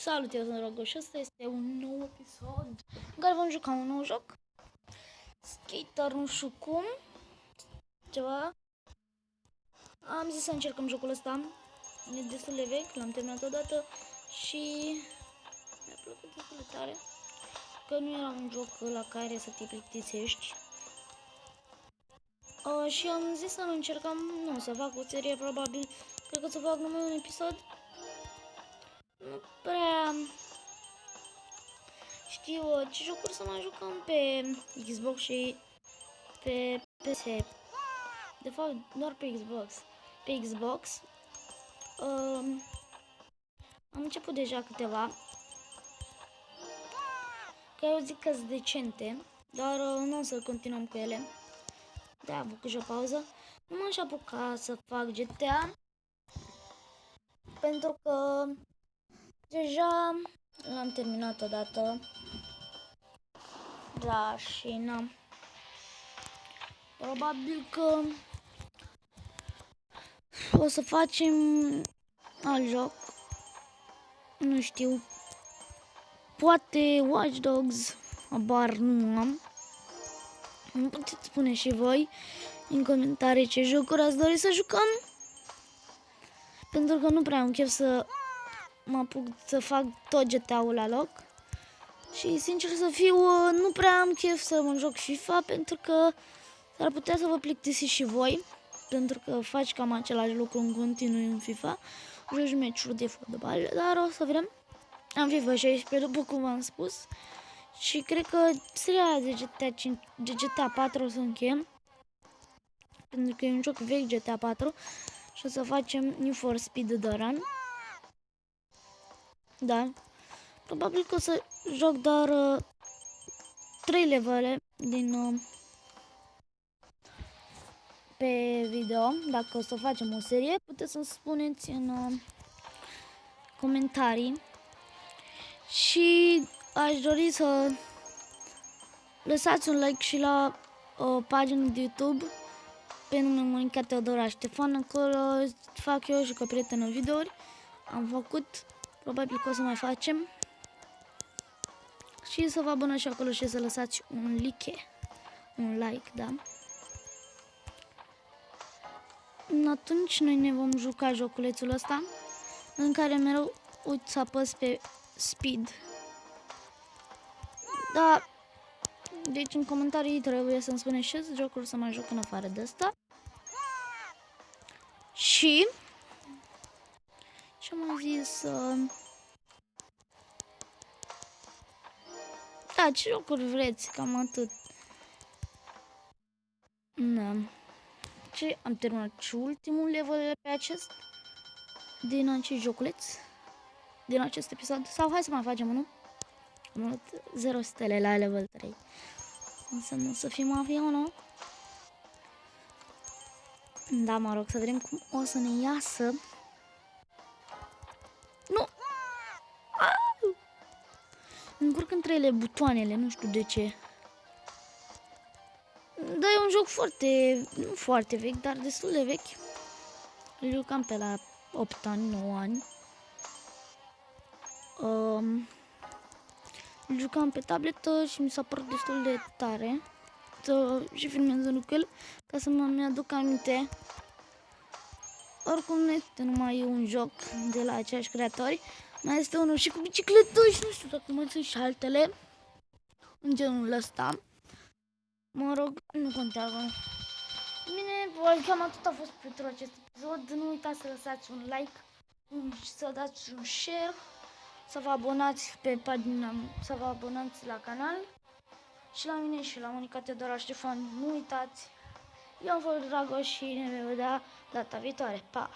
Salut, eu sunt Rogo și ăsta este un nou episod în care vom juca un nou joc. Skater, nu știu cum, ceva. Am zis să încercăm jocul ăsta, e destul de vechi, l-am terminat odată și mi-a plăcut destul de tare. Că nu era un joc la care să te plictisești. Și am zis să încercăm, nu, să fac o serie probabil, cred că să fac numai un episod. Nu prea știu ce jocuri să mai jucăm pe Xbox și pe PS. De fapt, doar pe Xbox. Pe Xbox am început deja câteva, că eu zic că sunt decente, dar nu o să continuăm cu ele. Da, am făcut și o pauză. Nu m-aș apuca să fac GTA, pentru că deja l-am terminat odată. Da, și n-am. Probabil că o să facem alt joc. Nu știu. Poate Watch Dogs. Abar nu am. Îmi puteți spune și voi în comentarii ce jocuri ați dori să jucăm. Pentru că nu prea am chef să mă apuc să fac tot GTA-ul la loc. Și sincer să fiu, nu prea am chef să mă joc FIFA, pentru că s-ar putea să vă plictisiți și voi, pentru că faci cam același lucru în continuu în FIFA, joci meciuri de fotbal, dar o să vedem. Am FIFA 16, după cum v-am spus, și cred că seria de GTA 4 o să încheiem, pentru că e un joc vechi GTA 4 și o să facem Need for Speed The Run. Da, probabil că o să joc doar 3 levele din pe video. Dacă o să facem o serie, puteți să spuneți în comentarii. Și aș dori să lăsați un like și la o pagină de YouTube pe nume Monica Teodora Ștefan. Acolo fac eu și cu prietenă videouri. Am făcut, probabil că o să mai facem. Și să vă abonați și acolo și să lăsați un like, da. Atunci noi ne vom juca joculețul ăsta, în care mereu uit să apăs pe speed. Da, deci în comentarii trebuie să-mi spuneți ce jocuri să mai joc în afară de asta. Și ce-am zis, da, ce jocuri vreți, cam atât. Da. Și am terminat și ultimul level pe acest, din acest joculeț, din acest episod. Sau hai să mai facem unul. Am luat 0 stele la level 3. Înseamnă să fim avionul. Da, mă rog, să vedem cum o să ne iasă. Nu! Încurc între ele butoanele, nu știu de ce. Da, e un joc nu foarte vechi, dar destul de vechi. Îl jucam pe la 8 ani, 9 ani. Îl jucam pe tabletă și mi s-a părut destul de tare să și filmez cu el, ca să mă aduc aminte. Oricum nu este numai un joc de la aceiași creatori, mai este unul și cu bicicletă și nu știu dacă mai sunt și altele în genul ăsta. Mă rog, nu contează. Bine, cam atât a fost pentru acest episod. Nu uitați să lăsați un like și să dați un share, să vă abonați pe pagina, să vă abonați la canal și la mine și la Monica Teodora Ștefan. Nu uitați. Eu am fost Dragoș și ne vedea data viitoare. Pa!